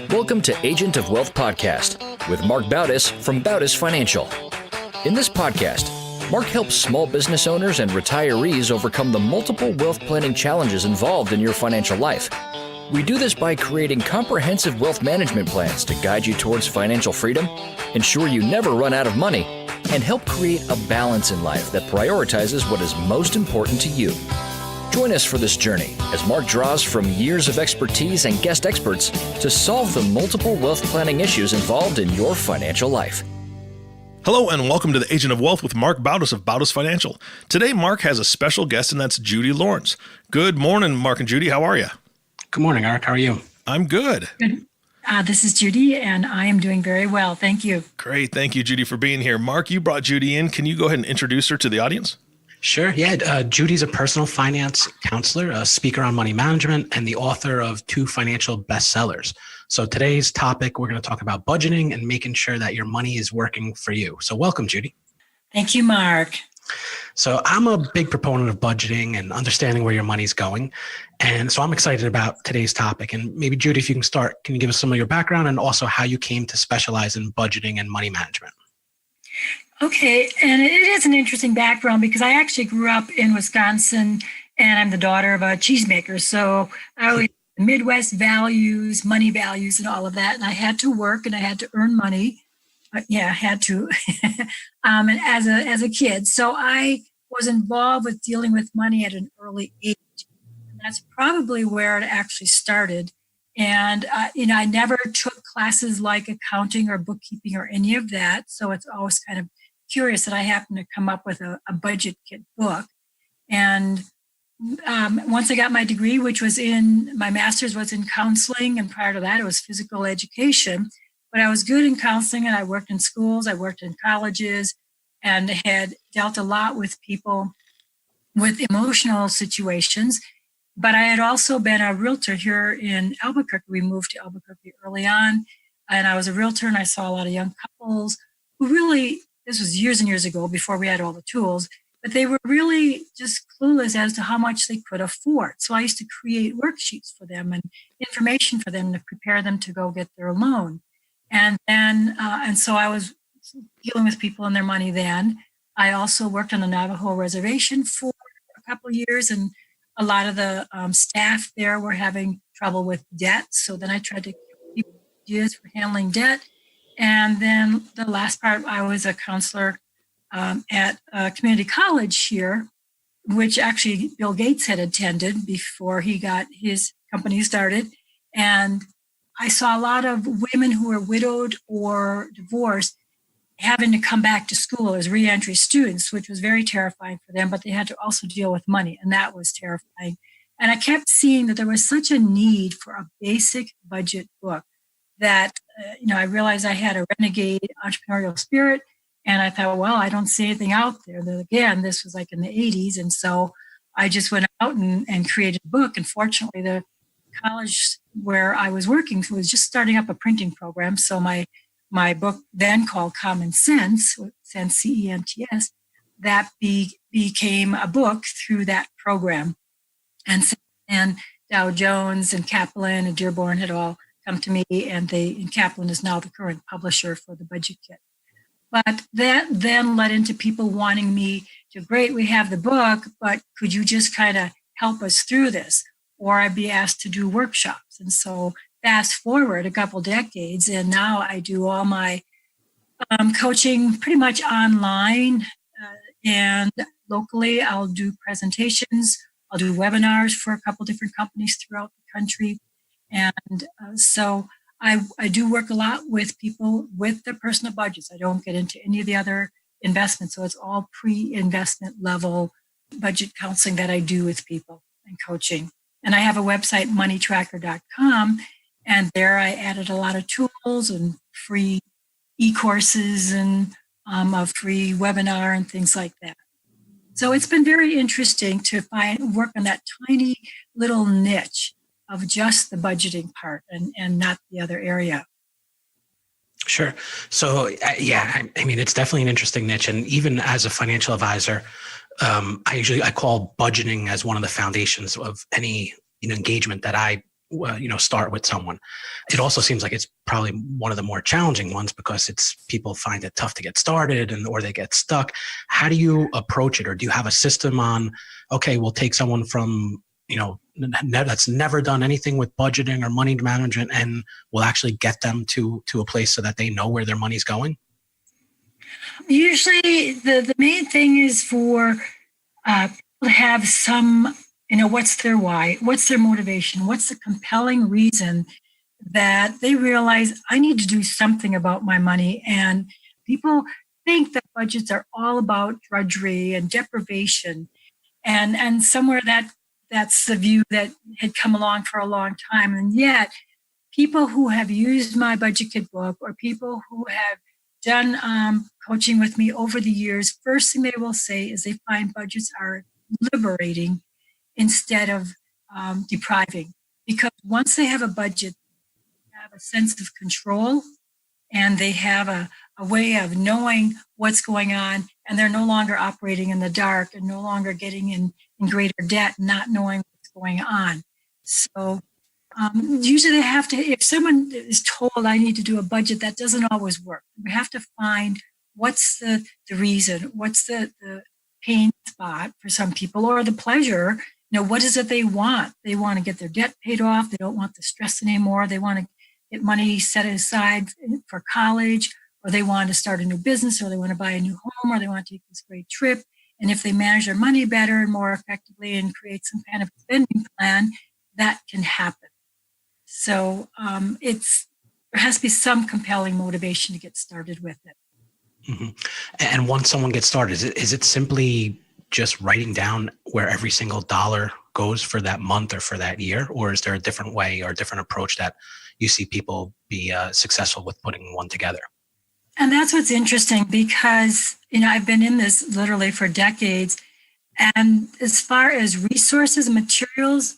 Welcome to Agent of Wealth Podcast with Marc Bautis from Bautis Financial. In this podcast, Marc helps small business owners and retirees overcome the multiple wealth planning challenges involved in your financial life. We do this by creating comprehensive wealth management plans to guide you towards financial freedom, ensure you never run out of money, and help create a balance in life that prioritizes what is most important to you. Join us for this journey as Marc draws from years of expertise and guest experts to solve the multiple wealth planning issues involved in your financial life. Hello and welcome to the Agent of Wealth with Marc Bautis of Bautis Financial. Today, Marc has a special guest, and that's Judy Lawrence. Good morning, Marc and Judy. How are you? Good morning, Eric. How are you? I'm good. Good. This is Judy, and I am doing very well. Thank you. Great. Thank you, Judy, for being here. Marc, you brought Judy in. Can you go ahead and introduce her to the audience? Sure. Yeah. Judy's a personal finance counselor, a speaker on money management, and the author of 2 financial bestsellers. So today's topic, we're going to talk about budgeting and making sure that your money is working for you. So welcome, Judy. Thank you, Marc. So I'm a big proponent of budgeting and understanding where your money's going. And so I'm excited about today's topic. And maybe, Judy, if you can start, can you give us some of your background and also how you came to specialize in budgeting and money management? Okay, and it is an interesting background because I actually grew up in Wisconsin, and I'm the daughter of a cheesemaker. So I always Midwest values, money values, and all of that. And I had to work and I had to earn money. Yeah, I had to. And as a kid, so I was involved with dealing with money at an early age. And that's probably where it actually started. And I never took classes like accounting or bookkeeping or any of that. So it's always kind of curious that I happened to come up with a budget kit book. And once I got my degree, which was my master's was in counseling, and prior to that, it was physical education. But I was good in counseling, and I worked in schools, I worked in colleges, and had dealt a lot with people with emotional situations. But I had also been a realtor here in Albuquerque. We moved to Albuquerque early on, and I was a realtor, and I saw a lot of young couples who really, this was years and years ago before we had all the tools, but they were really just clueless as to how much they could afford. So I used to create worksheets for them and information for them to prepare them to go get their loan. And then, and so I was dealing with people and their money then. I also worked on the Navajo reservation for a couple of years, and a lot of the staff there were having trouble with debt. So then I tried to give ideas for handling debt. And then the last part, I was a counselor at a community college here, which actually Bill Gates had attended before he got his company started. And I saw a lot of women who were widowed or divorced having to come back to school as reentry students, which was very terrifying for them, but they had to also deal with money, and that was terrifying. And I kept seeing that there was such a need for a basic budget book that, I realized I had a renegade entrepreneurial spirit, and I thought, well, I don't see anything out there. Then again, this was like in the 80s, and so I just went out and created a book. And fortunately, the college where I was working was just starting up a printing program, so my book, then called Common Sense, Sense, C-E-N-T-S, that became a book through that program. And Dow Jones and Kaplan and Dearborn had all come to me, and Kaplan is now the current publisher for the budget kit. But that then led into people wanting me to, great, we have the book, but could you just kind of help us through this? Or I'd be asked to do workshops. And so fast forward a couple decades, and now I do all my coaching pretty much online, and locally I'll do presentations, I'll do webinars for a couple different companies throughout the country. And so I do work a lot with people with their personal budgets. I don't get into any of the other investments, so it's all pre-investment level budget counseling that I do with people and coaching. And I have a website, moneytracker.com, and there I added a lot of tools and free e-courses and a free webinar and things like that. So it's been very interesting to work on that tiny little niche of just the budgeting part and not the other area. Sure. So I mean, it's definitely an interesting niche. And even as a financial advisor, I call budgeting as one of the foundations of any engagement that I start with someone. It also seems like it's probably one of the more challenging ones because people find it tough to get started or they get stuck. How do you approach it? Or do you have a system on, okay, we'll take someone from, that's never done anything with budgeting or money management, and we'll actually get them to a place so that they know where their money's going? Usually the main thing is for people to have some, what's their why? What's their motivation? What's the compelling reason that they realize I need to do something about my money? And people think that budgets are all about drudgery and deprivation. And somewhere that's the view that had come along for a long time. And yet people who have used my Budget Kit book or people who have done coaching with me over the years, first thing they will say is they find budgets are liberating instead of depriving. Because once they have a budget, they have a sense of control and they have a way of knowing what's going on, and they're no longer operating in the dark and no longer getting in greater debt, not knowing what's going on. So usually they have to, if someone is told I need to do a budget, that doesn't always work. We have to find what's the reason, what's the pain spot for some people, or the pleasure. What is it they want? They want to get their debt paid off. They don't want the stress anymore. They want to get money set aside for college, or they want to start a new business, or they want to buy a new home, or they want to take this great trip. And if they manage their money better and more effectively and create some kind of spending plan, that can happen. So there has to be some compelling motivation to get started with it. Mm-hmm. And once someone gets started, is it simply just writing down where every single dollar goes for that month or for that year? Or is there a different way or a different approach that you see people be successful with putting one together? And that's what's interesting because, I've been in this literally for decades. And as far as resources and materials,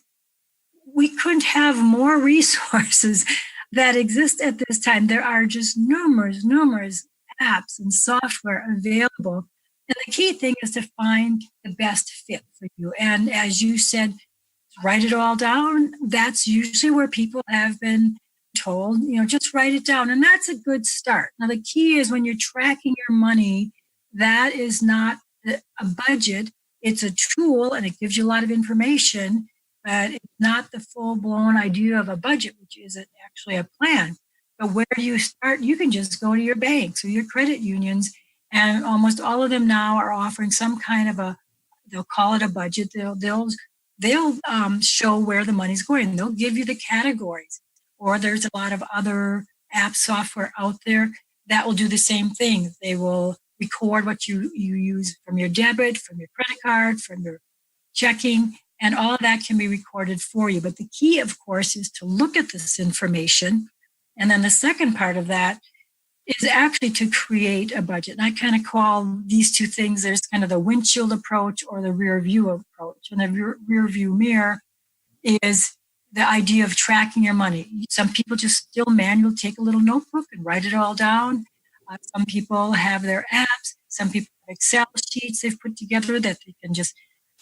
we couldn't have more resources that exist at this time. There are just numerous apps and software available. And the key thing is to find the best fit for you. And as you said, write it all down. That's usually where people have been told, just write it down. And that's a good start. Now, the key is when you're tracking your money, that is not a budget. It's a tool and it gives you a lot of information, but it's not the full-blown idea of a budget, which is actually a plan. But where you start, you can just go to your banks or your credit unions, and almost all of them now are offering some kind of they'll call it a budget. They'll show where the money's going. They'll give you the categories. Or there's a lot of other app software out there that will do the same thing. They will record what you use from your debit, from your credit card, from your checking, and all of that can be recorded for you. But the key, of course, is to look at this information. And then the second part of that is actually to create a budget. And I kind of call these two things, there's kind of the windshield approach or the rear view approach. And the rear view mirror is the idea of tracking your money. Some people just still manually take a little notebook and write it all down. Some people have their apps. Some people have Excel sheets they've put together that they can just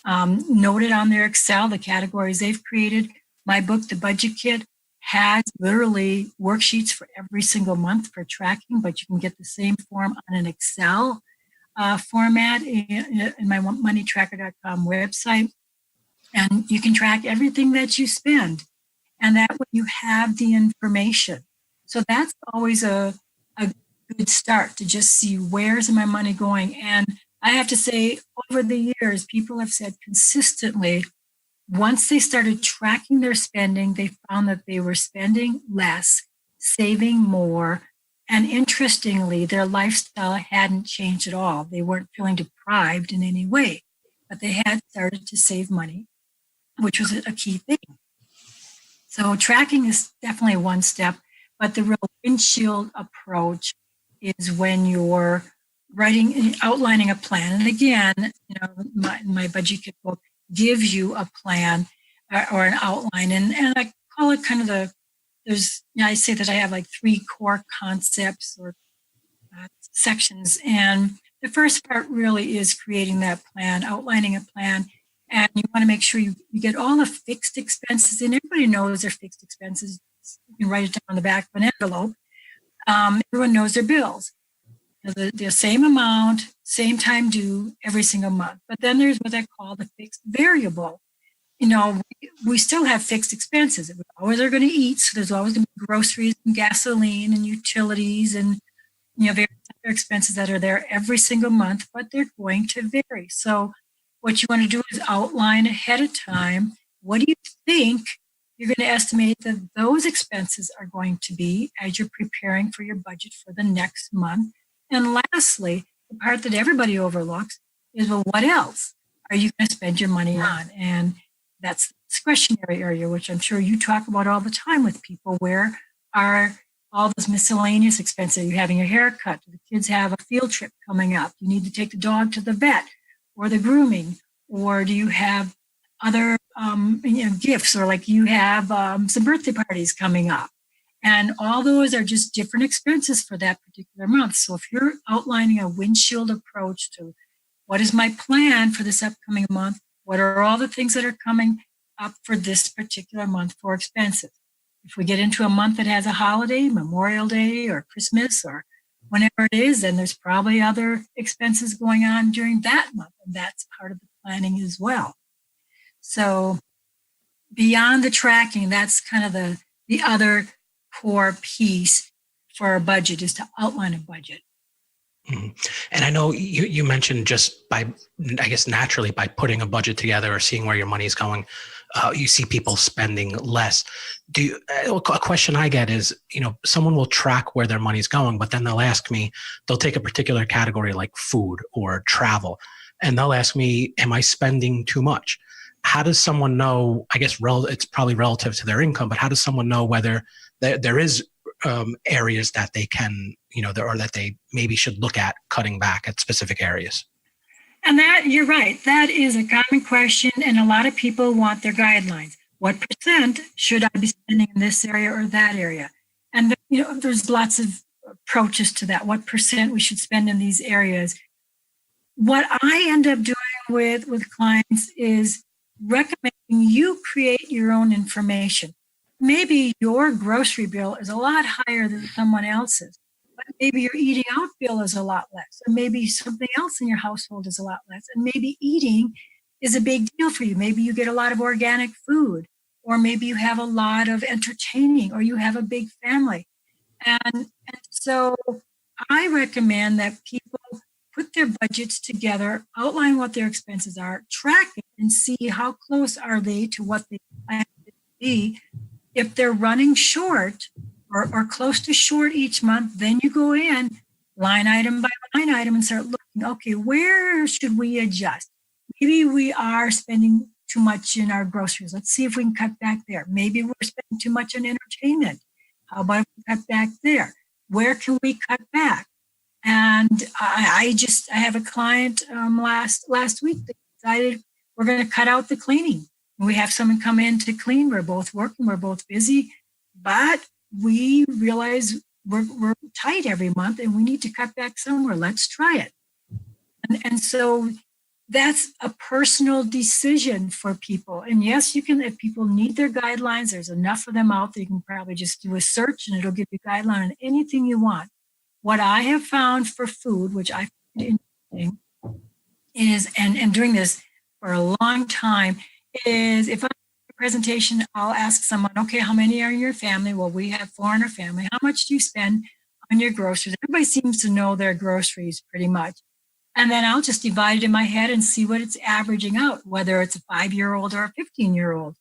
note it on their Excel, the categories they've created. My book, The Budget Kit, has literally worksheets for every single month for tracking, but you can get the same form on an Excel format in my moneytracker.com website. And you can track everything that you spend. And that way you have the information. So that's always a good start to just see where's my money going. And I have to say, over the years, people have said consistently, once they started tracking their spending, they found that they were spending less, saving more. And interestingly, their lifestyle hadn't changed at all. They weren't feeling deprived in any way, but they had started to save money, which was a key thing. So tracking is definitely one step, but the real windshield approach is when you're outlining a plan. And again, my Budget Kit book gives you a plan or an outline. And I call it kind of I say that I have like 3 core concepts or sections. And the first part really is creating that plan, outlining a plan. And you want to make sure you get all the fixed expenses, and everybody knows their fixed expenses. You can write it down on the back of an envelope. Everyone knows their bills. The same amount, same time due every single month. But then there's what I call the fixed variable. We still have fixed expenses. We always are going to eat, so there's always going to be groceries and gasoline and utilities and various other expenses that are there every single month, but they're going to vary. So what you want to do is outline ahead of time, what do you think you're going to estimate that those expenses are going to be as you're preparing for your budget for the next month. And lastly, the part that everybody overlooks is, well, what else are you going to spend your money on? And that's the discretionary area, which I'm sure you talk about all the time with people. Where are all those miscellaneous expenses? Are you having a haircut? Do the kids have a field trip coming up? You need to take the dog to the vet or the grooming? Or do you have other gifts, or like you have some birthday parties coming up? And all those are just different expenses for that particular month. So if you're outlining a windshield approach to what is my plan for this upcoming month, what are all the things that are coming up for this particular month for expenses? If we get into a month that has a holiday, Memorial Day or Christmas or whenever it is, then there's probably other expenses going on during that month. And that's part of the planning as well. So beyond the tracking, that's kind of the other core piece for a budget, is to outline a budget. Mm-hmm. And I know you mentioned just by, I guess, naturally by putting a budget together or seeing where your money is going, you see people spending less. A question I get is, someone will track where their money's going, but then they'll take a particular category like food or travel, and they'll ask me, am I spending too much? How does someone know? I guess it's probably relative to their income, but how does someone know whether there is areas that they can, or that they maybe should look at cutting back at specific areas? And that, you're right, that is a common question, and a lot of people want their guidelines. What percent should I be spending in this area or that area? And there's lots of approaches to that. What percent we should spend in these areas? What I end up doing with clients is recommending you create your own information. Maybe your grocery bill is a lot higher than someone else's, but maybe your eating out bill is a lot less, or maybe something else in your household is a lot less, and maybe eating is a big deal for you. Maybe you get a lot of organic food, or maybe you have a lot of entertaining, or you have a big family. And so I recommend that people put their budgets together, outline what their expenses are, track it, and see how close are they to what they plan to be. If they're running short or close to short each month, then you go in line item by line item and start looking, okay, where should we adjust? Maybe we are spending too much in our groceries. Let's see if we can cut back there. Maybe we're spending too much on entertainment. How about if we cut back there? Where can we cut back? And I have a client last week that decided we're going to cut out the cleaning. We have someone come in to clean. We're both working. We're both busy. But we realize we're tight every month and we need to cut back somewhere. Let's try it. And so that's a personal decision for people. And yes, you can, if people need their guidelines, there's enough of them out there. You can probably just do a search and it'll give you a guideline on anything you want. What I have found for food, which I find interesting, is, and doing this for a long time, is if I'm in a presentation, I'll ask someone, okay, how many are in your family? Well, we have 4 in our family. How much do you spend on your groceries? Everybody seems to know their groceries pretty much. And then I'll just divide it in my head and see what it's averaging out, whether it's a 5-year-old or a 15-year-old.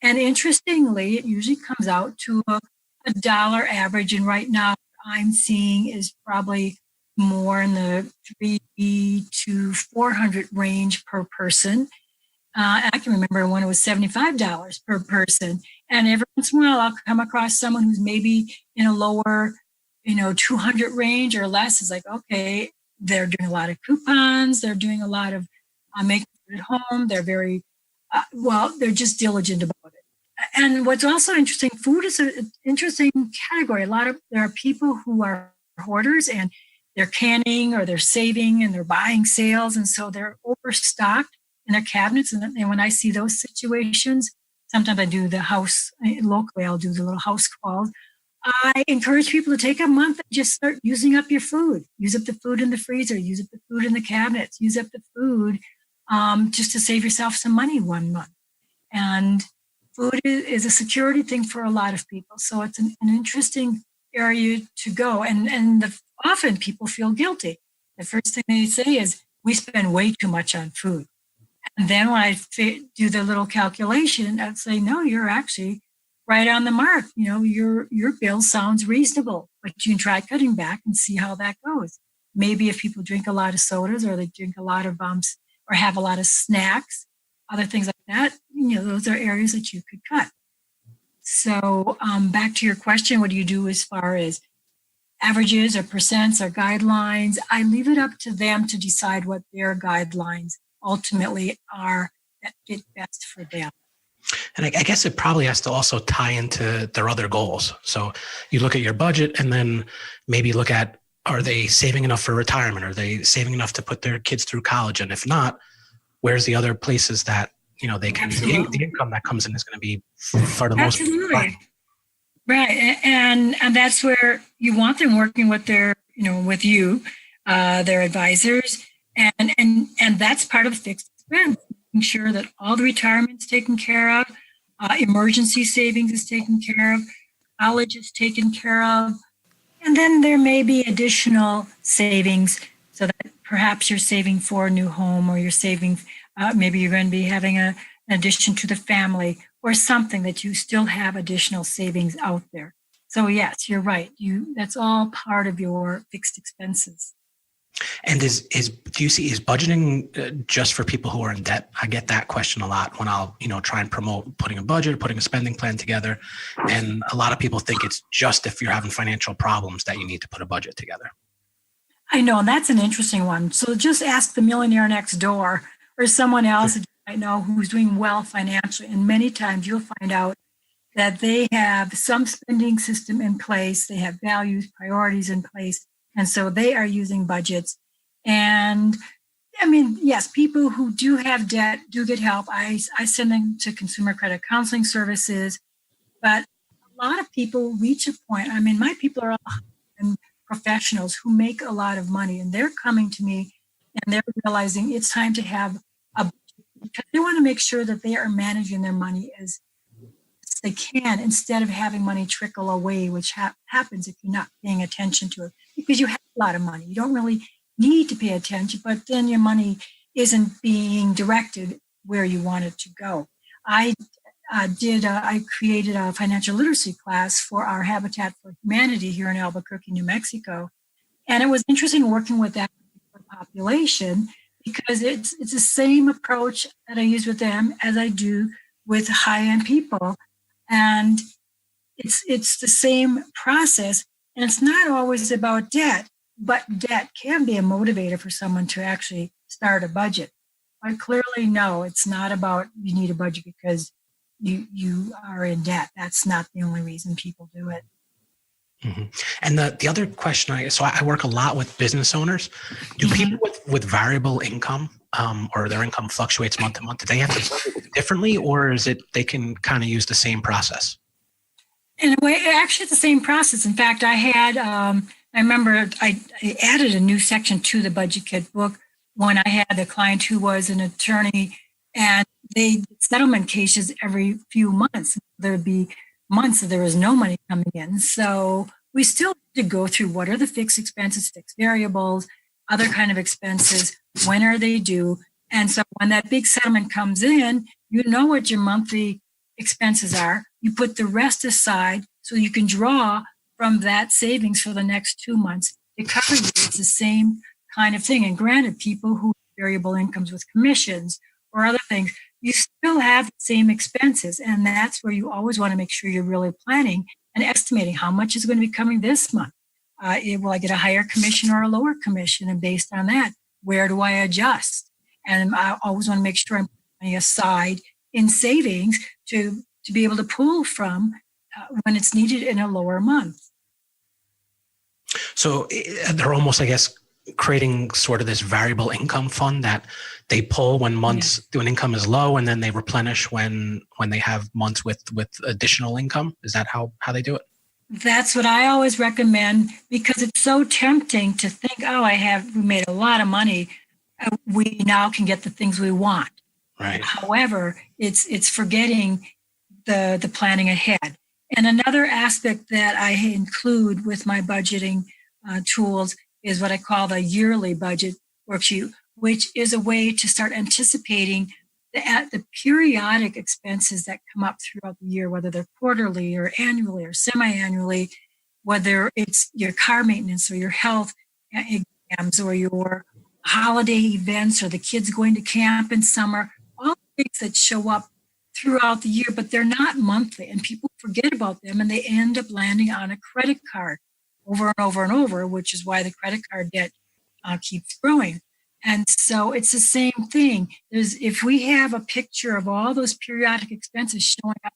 And interestingly, it usually comes out to a dollar average. And right now, I'm seeing is probably more in the $300 to $400 range per person. I can remember when it was $75 per person. And every once in a while, I'll come across someone who's maybe in a lower, 200 range or less. It's like, okay, they're doing a lot of coupons. They're doing a lot of making it at home. They're very, they're just diligent about it. And what's also interesting, food is an interesting category. There are people who are hoarders and they're canning or they're saving and they're buying sales. And so they're overstocked. in their cabinets. And when I see those situations, sometimes I do the house, locally, I'll do the little house calls. I encourage people to take a month and just start using up your food. Use up the food in the freezer, use up the food in the cabinets, use up the food just to save yourself some money 1 month. And food is a security thing for a lot of people. So it's an interesting area to go. And often people feel guilty. The first thing they say is, we spend way too much on food. And then when I do the little calculation, I'd say, no, you're actually right on the mark. You know, your bill sounds reasonable, but you can try cutting back and see how that goes. Maybe if people drink a lot of sodas, or they drink a lot of or have a lot of snacks, other things like that, you know, those are areas that you could cut. So back to your question, what do you do as far as averages or percents or guidelines? I leave it up to them to decide what their guidelines ultimately are that fit best for them. And I guess it probably has to also tie into their other goals. So you look at your budget and then maybe look at, are they saving enough for retirement? Are they saving enough to put their kids through college? And if not, where's the other places that, you know, they can, the income that comes in is going to be for the most part. Right. And that's where you want them working with their, you know, with you, their advisors. And that's part of fixed expense, making sure that all the retirement's taken care of, emergency savings is taken care of, college is taken care of. And then there may be additional savings so that perhaps you're saving for a new home, or you're saving, maybe you're going to be having an addition to the family, or something that you still have additional savings out there. So yes, you're right. That's all part of your fixed expenses. And do you see, is budgeting just for people who are in debt? I get that question a lot when I'll, you know, try and promote putting a budget, putting a spending plan together. And a lot of people think it's just if you're having financial problems that you need to put a budget together. I know, and that's an interesting one. So just ask the millionaire next door, or someone else that you might know who's doing well financially. And many times you'll find out that they have some spending system in place. They have values, priorities in place. And so they are using budgets. And I mean, yes, people who do have debt do get help. I send them to consumer credit counseling services, but a lot of people reach a point. I mean, my people are all professionals who make a lot of money, and they're coming to me and they're realizing it's time to have a budget, because they want to make sure that they are managing their money as they can, instead of having money trickle away, which happens if you're not paying attention to it, because you have a lot of money. You don't really need to pay attention, but then your money isn't being directed where you want it to go. I created a financial literacy class for our Habitat for Humanity here in Albuquerque, New Mexico. And it was interesting working with that population, because it's the same approach that I use with them as I do with high-end people. And it's the same process. And it's not always about debt, but debt can be a motivator for someone to actually start a budget. But clearly, no, it's not about you need a budget because you are in debt. That's not the only reason people do it. Mm-hmm. And the other question, I work a lot with business owners. Do people with variable income, or their income fluctuates month to month, do they have to budget differently, or is it they can kind of use the same process? In a way, actually, it's the same process. In fact, I remember I added a new section to the Budget Kit book when I had a client who was an attorney, and they did settlement cases every few months. There'd be months that there was no money coming in. So we still had to go through what are the fixed expenses, fixed variables, other kind of expenses, when are they due? And so when that big settlement comes in, you know what your monthly expenses are. You put the rest aside so you can draw from that savings for the next 2 months to cover you. It's the same kind of thing. And granted, people who have variable incomes with commissions or other things, you still have the same expenses. And that's where you always want to make sure you're really planning and estimating how much is going to be coming this month. Will I get a higher commission or a lower commission? And based on that, where do I adjust? And I always want to make sure I'm putting aside in savings to be able to pull from when it's needed in a lower month. So they're almost, I guess, creating sort of this variable income fund that they pull when income is low, and then they replenish when they have months with additional income? Is that how they do it? That's what I always recommend, because it's so tempting to think, oh, we made a lot of money. We now can get the things we want. Right. However, it's forgetting the planning ahead. And another aspect that I include with my budgeting tools is what I call the yearly budget worksheet, which is a way to start anticipating the periodic expenses that come up throughout the year, whether they're quarterly or annually or semi-annually, whether it's your car maintenance or your health exams or your holiday events or the kids going to camp in summer, all things that show up throughout the year, but they're not monthly, and people forget about them, and they end up landing on a credit card over and over and over, which is why the credit card debt keeps growing. And so it's the same thing. If we have a picture of all those periodic expenses showing up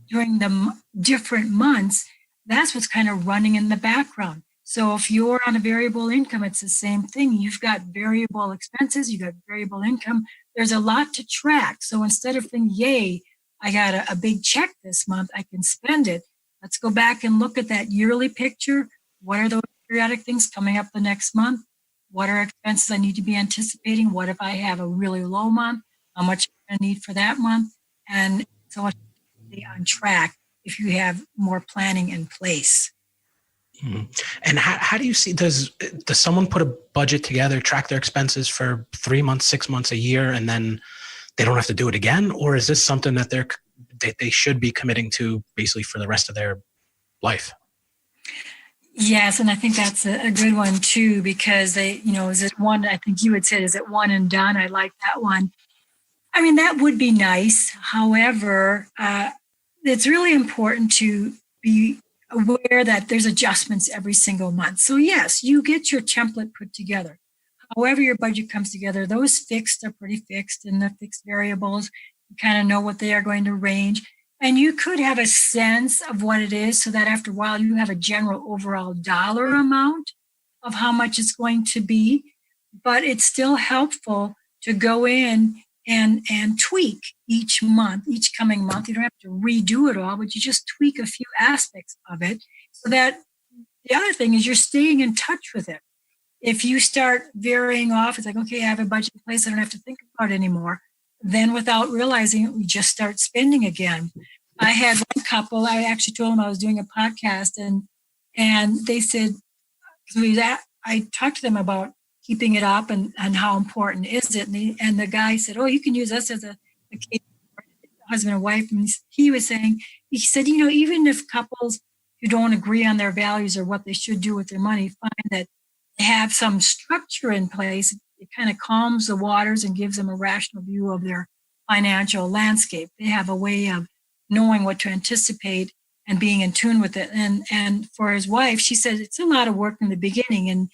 during the different months, that's what's kind of running in the background. So if you're on a variable income, it's the same thing. You've got variable expenses, you've got variable income. There's a lot to track. So instead of thinking, yay, I got a big check this month, I can spend it. Let's go back and look at that yearly picture. What are those periodic things coming up the next month? What are expenses I need to be anticipating? What if I have a really low month? How much am I going to need for that month? And so much on track if you have more planning in place. Mm-hmm. And how do you see, does someone put a budget together, track their expenses for 3 months, 6 months, a year, and then they don't have to do it again? Or is this something that they should be committing to basically for the rest of their life? Yes, and I think that's a good one too, because is it one, I think you had said, is it one and done? I like that one. I mean, that would be nice. However, it's really important to be aware that there's adjustments every single month. So yes, you get your template put together. However your budget comes together, those fixed are pretty fixed, and the fixed variables, you kind of know what they are going to range. And you could have a sense of what it is so that after a while you have a general overall dollar amount of how much it's going to be. But it's still helpful to go in and tweak each month, each coming month. You don't have to redo it all, but you just tweak a few aspects of it so that the other thing is you're staying in touch with it. If you start varying off, it's like, okay, I have a budget in place, I don't have to think about it anymore. Then without realizing it, we just start spending again. I had one couple, I actually told them I was doing a podcast, and they said, I talked to them about keeping it up and how important is it. And the guy said, oh, you can use us as a case, husband and wife. And he said, even if couples who don't agree on their values or what they should do with their money find that they have some structure in place, it kind of calms the waters and gives them a rational view of their financial landscape. They have a way of knowing what to anticipate and being in tune with it. And for his wife, she said it's a lot of work in the beginning and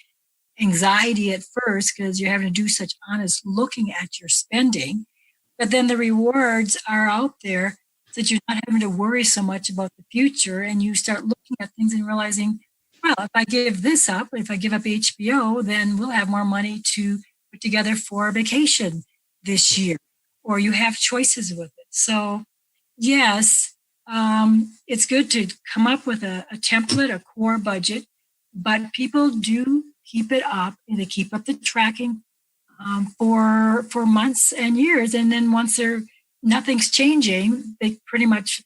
anxiety at first because you're having to do such honest looking at your spending. But then the rewards are out there so that you're not having to worry so much about the future, and you start looking at things and realizing, well, if I give this up, if I give up HBO, then we'll have more money to put together for a vacation this year, or you have choices with it. So yes, it's good to come up with a template, a core budget, but people do keep it up, and they keep up the tracking for months and years. And then once nothing's changing, they pretty much,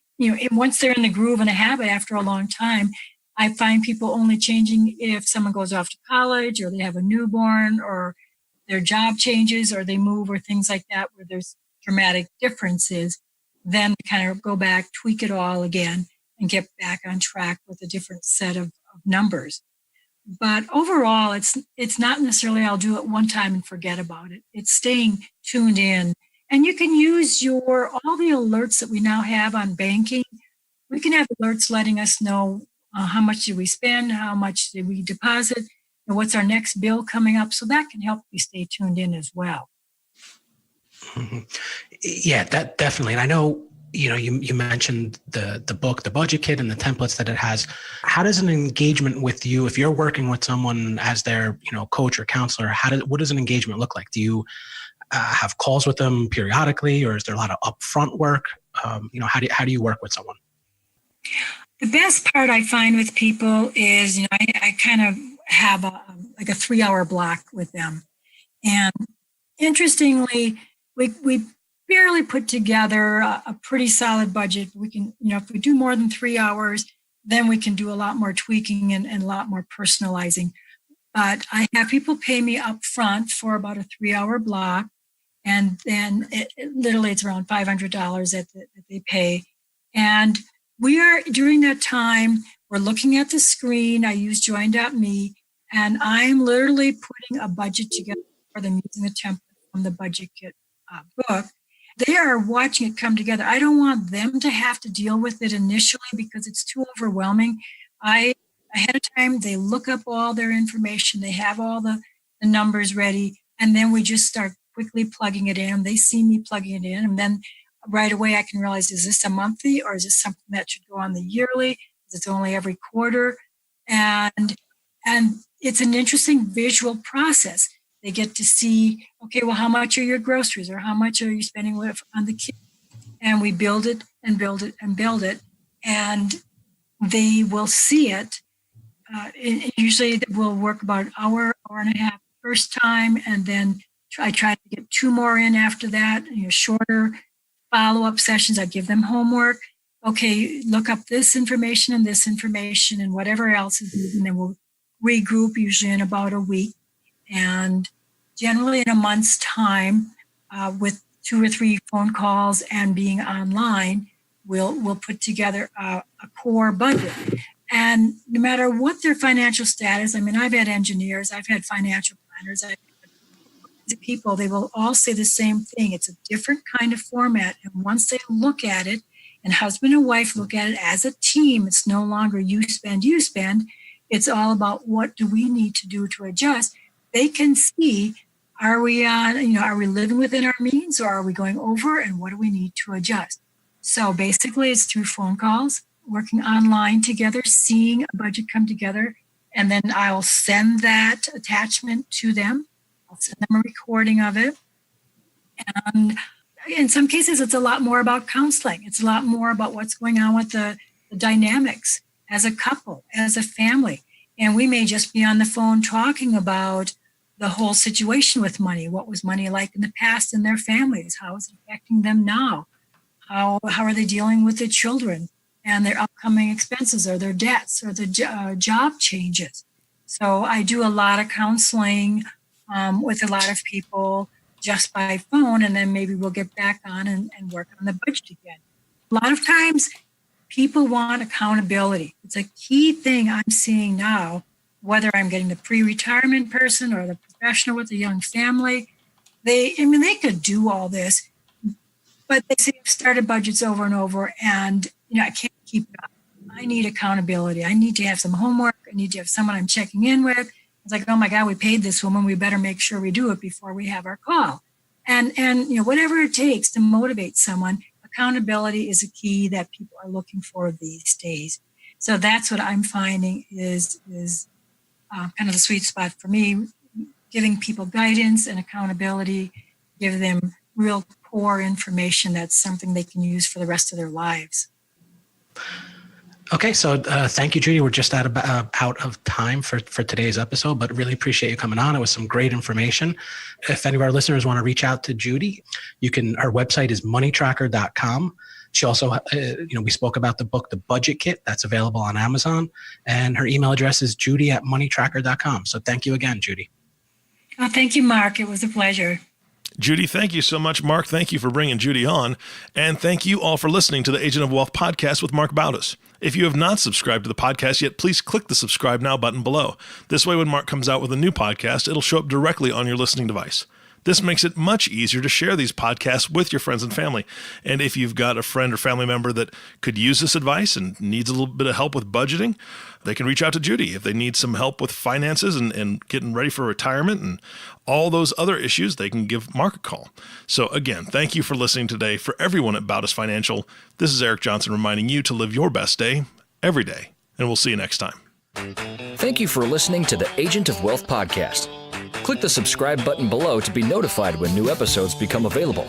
once they're in the groove and a habit after a long time, I find people only changing if someone goes off to college or they have a newborn or their job changes or they move or things like that, where there's dramatic differences. Then kind of go back, tweak it all again, and get back on track with a different set of numbers. But overall, it's not necessarily I'll do it one time and forget about it. It's staying tuned in. And you can use all the alerts that we now have on banking. We can have alerts letting us know how much did we spend, how much did we deposit, and what's our next bill coming up. So that can help you stay tuned in as well. Mm-hmm. Yeah, that definitely. And I know you mentioned the book, The Budget Kit, and the templates that it has. How does an engagement with you, if you're working with someone as their, coach or counselor, what does an engagement look like? Do you have calls with them periodically, or is there a lot of upfront work? How do you work with someone? The best part I find with people is, I kind of have a 3-hour block with them. And interestingly, we barely put together a pretty solid budget. We can, if we do more than 3 hours, then we can do a lot more tweaking and a lot more personalizing. But I have people pay me up front for about a 3-hour block. And then it's around $500 that they pay. And we are, during that time, we're looking at the screen. I use join.me, and I'm literally putting a budget together for them using the template from the Budget Kit book. They are watching it come together. I don't want them to have to deal with it initially because it's too overwhelming. Ahead of time, they look up all their information. They have all the numbers ready, and then we just start quickly plugging it in. They see me plugging it in, and then right away I can realize, is this a monthly or is this something that should go on the yearly? Is it only every quarter? And it's an interesting visual process. They get to see, okay, well, how much are your groceries, or how much are you spending on the kids? And we build it and build it and build it, and they will see it. Usually we'll work about an hour and a half first time, and then I try to get 2 more in after that, shorter follow-up sessions. I give them homework. Okay, look up this information and whatever else is needed, and then we'll regroup usually in about a week. And generally in a month's time, with 2 or 3 phone calls and being online, we'll put together a core budget. And no matter what their financial status, I've had engineers, I've had financial planners, I've had people, they will all say the same thing. It's a different kind of format. And once they look at it, and husband and wife look at it as a team, it's no longer you spend. It's all about what do we need to do to adjust. They can see, are we living within our means, or are we going over, and what do we need to adjust? So basically it's through phone calls, working online together, seeing a budget come together, and then I'll send that attachment to them. I'll send them a recording of it. And in some cases, it's a lot more about counseling. It's a lot more about what's going on with the dynamics as a couple, as a family. And we may just be on the phone talking about the whole situation with money. What was money like in the past in their families? How is it affecting them now? How are they dealing with their children and their upcoming expenses, or their debts, or the job changes? So I do a lot of counseling with a lot of people just by phone, and then maybe we'll get back on and work on the budget again. A lot of times people want accountability. It's a key thing I'm seeing now, whether I'm getting the pre-retirement person or the professional with a young family. They could do all this, but they say I've started budgets over and over, and I can't keep it up. I need accountability. I need to have some homework. I need to have someone I'm checking in with. It's like, oh my God, we paid this woman. We better make sure we do it before we have our call. And whatever it takes to motivate someone, accountability is a key that people are looking for these days. So that's what I'm finding is kind of the sweet spot for me, giving people guidance and accountability, give them real core information that's something they can use for the rest of their lives. Okay, so thank you, Judy. We're just out of time for today's episode, but really appreciate you coming on. It was some great information. If any of our listeners want to reach out to Judy, her website is moneytracker.com. She also, we spoke about the book, The Budget Kit, that's available on Amazon, and her email address is judy@moneytracker.com. So thank you again, Judy. Oh, thank you, Mark. It was a pleasure. Judy, thank you so much. Mark, thank you for bringing Judy on. And thank you all for listening to the Agent of Wealth podcast with Marc Bautis. If you have not subscribed to the podcast yet, please click the subscribe now button below. This way, when Mark comes out with a new podcast, it'll show up directly on your listening device. This makes it much easier to share these podcasts with your friends and family. And if you've got a friend or family member that could use this advice and needs a little bit of help with budgeting, they can reach out to Judy. If they need some help with finances and getting ready for retirement and all those other issues, they can give Marc a call. So again, thank you for listening today. For everyone at Bautis Financial, this is Eric Johnson reminding you to live your best day every day. And we'll see you next time. Thank you for listening to the Agent of Wealth podcast. Click the subscribe button below to be notified when new episodes become available.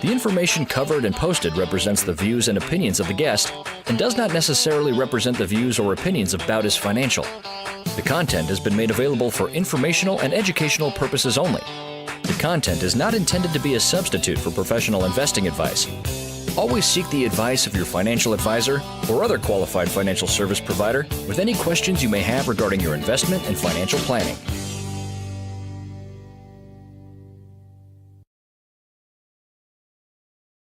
The information covered and posted represents the views and opinions of the guest and does not necessarily represent the views or opinions of Bautis Financial. The content has been made available for informational and educational purposes only. The content is not intended to be a substitute for professional investing advice. Always seek the advice of your financial advisor or other qualified financial service provider with any questions you may have regarding your investment and financial planning.